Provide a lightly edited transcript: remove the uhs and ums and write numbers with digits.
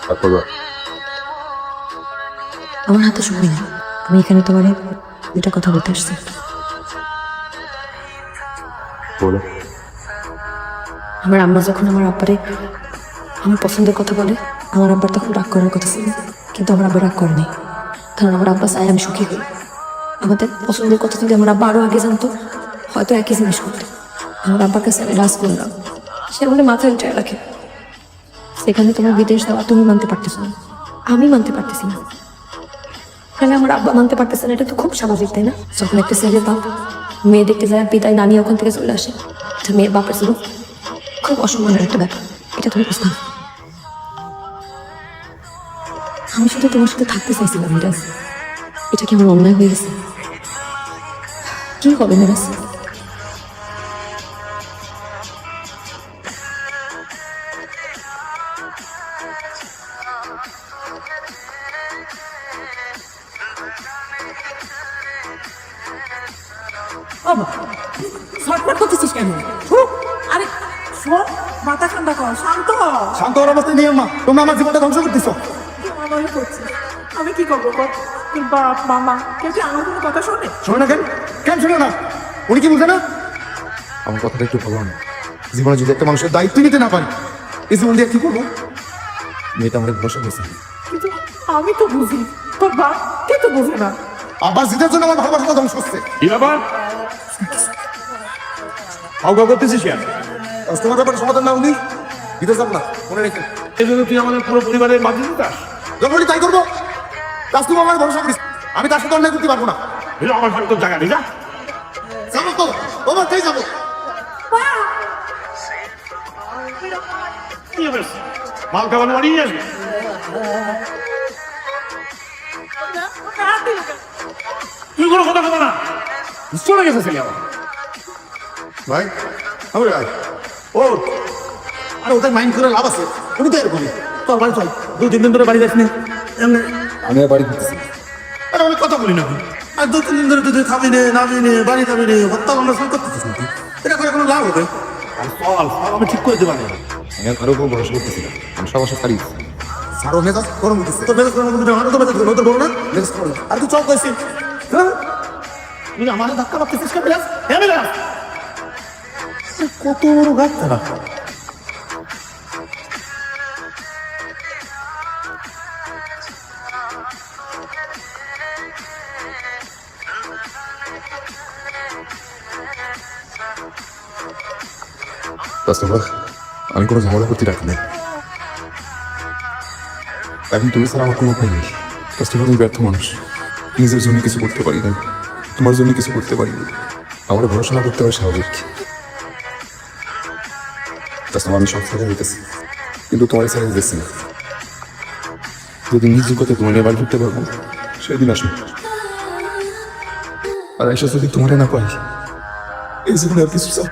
তারপর আমার হাতে সময় নেই, আমি এখানে তোমার দুটা কথা বলতে আসছি। বলো। আমার আম্মা যখন আমার আব্বারে আমার পছন্দের কথা বলে, আমার আব্বার তখন রাগ করার কথা ছিল, কিন্তু আমার আব্বা রাগ করেনি, কারণ আমার আব্বা চায় আমি সুখী হই। আমাদের পছন্দের কথা যদি আমার আব্বা আরও আগে জানতো, হয়তো একই জিনিস করতো। আমার আব্বার কাছে আমি রাজ করলাম, সে বলে মাথায় উঠে রাখে। সেখানে তোমার বিদেশ যাওয়া তুমি মানতে পারতেছো না, আমি মানতে পারতেছি না, তাহলে আমার আব্বা মানতে পারতেছে না, এটা তো খুব স্বাভাবিক, তাই না? যখন একটা ছেলের বাপ মেয়ে দেখতে যায়, পিতাই নানি ওখান থেকে চলে আসে, এটা মেয়ের বাপের ছিল খুব অসম্মানের একটা ব্যাপার। এটা তুমি বুঝতাম। আমি শুধু তোমার সাথে থাকতে চাইছিলাম মিরাজ। এটা কি আমার অন্যায় হয়ে গেছে? কি হবে মিরাজ? বাবা ছটফট করতেছিস কেন? আরে শোন, মাথা ঠান্ডা কর, শান্ত হ। শান্ত হওয়ার অবস্থায় নিয়ম না, তোমরা আমার জীবনটা ধ্বংস করতেছ। আমি করছি, আমি কি করবো কর? তোর বাপ মামা কেউ কি আমার কোনো কথা শোনে? শোনো না কেন? কেন শোনো না? উনি কি বুঝে না? আমার কথাটা একটু ভালো না। জীবনে যদি একটা মানুষের দায়িত্ব নিতে না পারি, এই জীবন দিয়ে কি করবো? মেয়েটা আমাদের ভরসা করেছে। কিন্তু আমি তো বুঝি, তোর বাপ কে তো বুঝে না। আবার জিতার জন্য আমার ভালোবাসাটা ধ্বংস হচ্ছে। কি ব্যাপার? অজ্ঞা করতেছিস কেন? তোমার ব্যাপারে সমাধান না উনি দিতে চান না, মনে রেখে। এই জন্য তুই আমাদের পুরো পরিবারের মাঝে দিতাস? যখন তাই করবো, তুমি আমার ভরসা করিস, আমি তার সাথে অন্যায় করতে পারবো না। আমার সাথে তোর জায়গা নেই, যা। যাবো তো, তোমার তাই যাবো। কি হবে? মাল খাবার বাড়িয়ে যাবে। তুই কোনো কথা বলো না, চলে গেছে ছেলে আমার। ভাই, আমি ভাই, ও আরে ওদের মাইন্ড করে লাভ আছে, উনি তো এরকমই। তোর বাড়ি চল, 2-3 দিন ধরে বাড়ি যাসনি। আমি আর বাড়ি করতেছি। আরে আমি কথা বলি না, আর 2-3 দিন ধরে তুই খাবি নে, নাবি নে, বাড়ি যাবি নে, হত্যা আমরা শুরু করতেছিস নাকি? এটা করে কোনো লাভ হবে? আর চল, সব আমি ঠিক করে দেবো। আমি আর কারো উপর ভরসা করতেছি না, আমি সবার সাথে পারি। সারো মেজাজ গরম হতেছে, তোর মেজাজ গরম হতে আমার তো মেজাজ গরম, তোর বলো না মেজাজ গরম। আর তুই চল কইছিস, হ্যাঁ তুই আমার ধাক্কা মারতেছিস কেন? কত বড় গাছটা না। তাছাড়া আমি কোনো ঝামেলা করতে রাখি না। এখন তুমি ছাড়া আমার কোনো উপায় নেই। তাছাড়া আমি ব্যর্থ মানুষ, নিজের জন্য কিছু করতে পারি না, তোমার জন্য কিছু করতে পারি না। আমার ভরসা না করতে হয় স্বাভাবিক। তাছাড়া আমি সব ছেড়ে দিতেছি, কিন্তু তোমার ছেড়ে দিতেছি না। যদি নিজ যোগ্যতা তোমার নিয়ে বাড়ি ফিরতে পারবো, সেদিন আসো। আর এসে যদি তোমারে না পাই, এই জীবনে আর কিছু চাই।